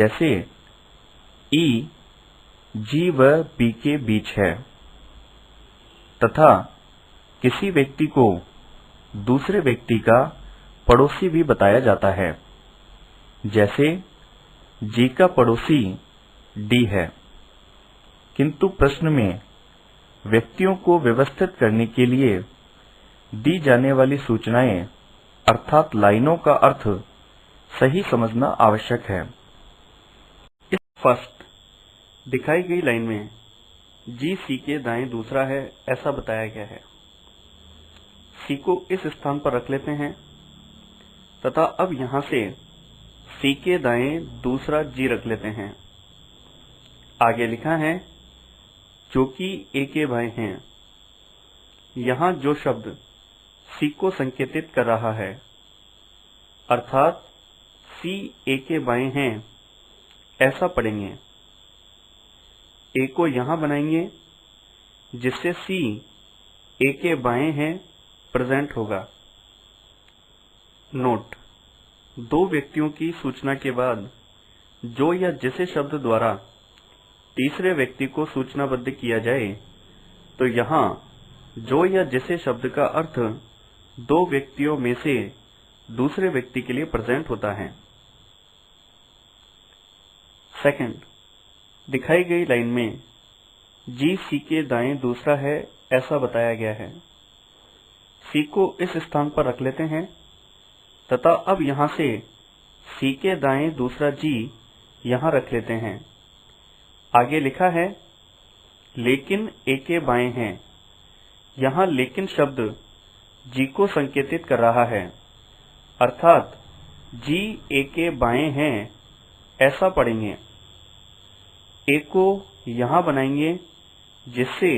जैसे ई जी व बी के बीच है तथा किसी व्यक्ति को दूसरे व्यक्ति का पड़ोसी भी बताया जाता है। जैसे जी का पड़ोसी डी है, किंतु प्रश्न में व्यक्तियों को व्यवस्थित करने के लिए दी जाने वाली सूचनाएं अर्थात लाइनों का अर्थ सही समझना आवश्यक है। इस फर्स्ट दिखाई गई लाइन में जी सी के दाएं दूसरा है ऐसा बताया गया है। सी को इस स्थान पर रख लेते हैं तथा अब यहां से सी के दाएं दूसरा जी रख लेते हैं। आगे लिखा है जो कि ए के बाएं हैं। यहां जो शब्द सी को संकेतित कर रहा है अर्थात सी ए के बाएं हैं ऐसा पढ़ेंगे। ए को यहां बनाएंगे जिससे सी ए के बाएं हैं प्रेजेंट होगा। नोट, दो व्यक्तियों की सूचना के बाद जो या जिसे शब्द द्वारा तीसरे व्यक्ति को सूचनाबद्ध किया जाए तो यहाँ जो या जिसे शब्द का अर्थ दो व्यक्तियों में से दूसरे व्यक्ति के लिए प्रेजेंट होता है। सेकंड, दिखाई गई लाइन में जी सी के दाएं दूसरा है ऐसा बताया गया है। सी को इस स्थान पर रख लेते हैं तथा अब यहां से सी के दाएं दूसरा जी यहां रख लेते हैं। आगे लिखा है लेकिन ए के बाएं हैं। यहां लेकिन शब्द जी को संकेतित कर रहा है अर्थात जी ए के बाएं हैं ऐसा पढ़ेंगे। ए को यहां बनाएंगे जिससे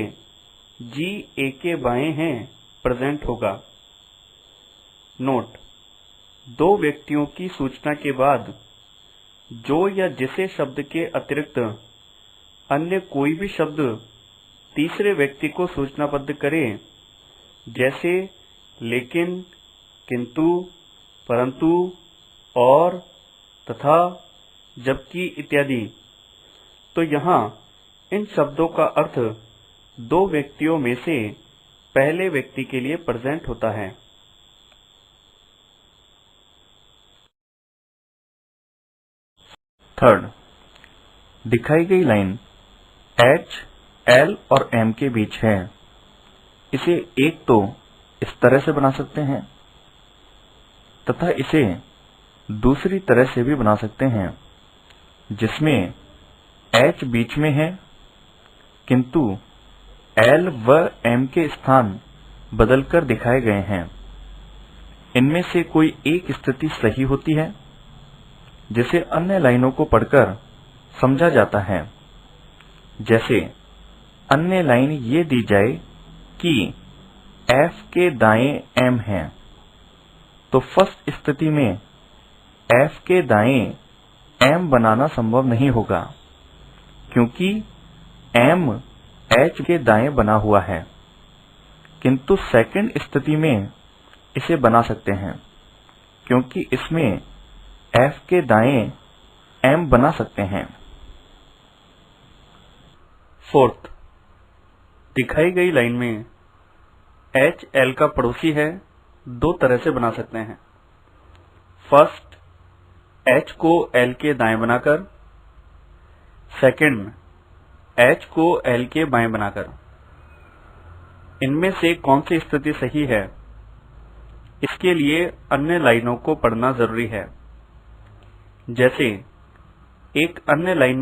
जी ए के बाएं हैं प्रेजेंट होगा। नोट, दो व्यक्तियों की सूचना के बाद जो या जिसे शब्द के अतिरिक्त अन्य कोई भी शब्द तीसरे व्यक्ति को सूचनाबद्ध करे जैसे लेकिन, किंतु, परंतु, और, तथा, जबकि इत्यादि, तो यहाँ इन शब्दों का अर्थ दो व्यक्तियों में से पहले व्यक्ति के लिए प्रेजेंट होता है। थर्ड, दिखाई गई लाइन एच, एल और एम के बीच है। इसे एक तो इस तरह से बना सकते हैं तथा इसे दूसरी तरह से भी बना सकते हैं जिसमें एच बीच में है किंतु एल व एम के स्थान बदलकर दिखाए गए हैं। इनमें से कोई एक स्थिति सही होती है जिसे अन्य लाइनों को पढ़कर समझा जाता है। जैसे अन्य लाइन ये दी जाए कि एफ के दाएं एम है तो फर्स्ट स्थिति में एफ के दाएं एम बनाना संभव नहीं होगा क्योंकि एम एच के दाएं बना हुआ है, किंतु सेकंड स्थिति में इसे बना सकते हैं क्योंकि इसमें एफ के दाएं एम बना सकते हैं। फोर्थ, दिखाई गई लाइन में एच एल का पड़ोसी है दो तरह से बना सकते हैं। फर्स्ट, एच को एल के दाएं बनाकर, सेकंड, एच को एल के बाएं बनाकर। इनमें से कौन सी स्थिति सही है इसके लिए अन्य लाइनों को पढ़ना जरूरी है। जैसे एक अन्य लाइन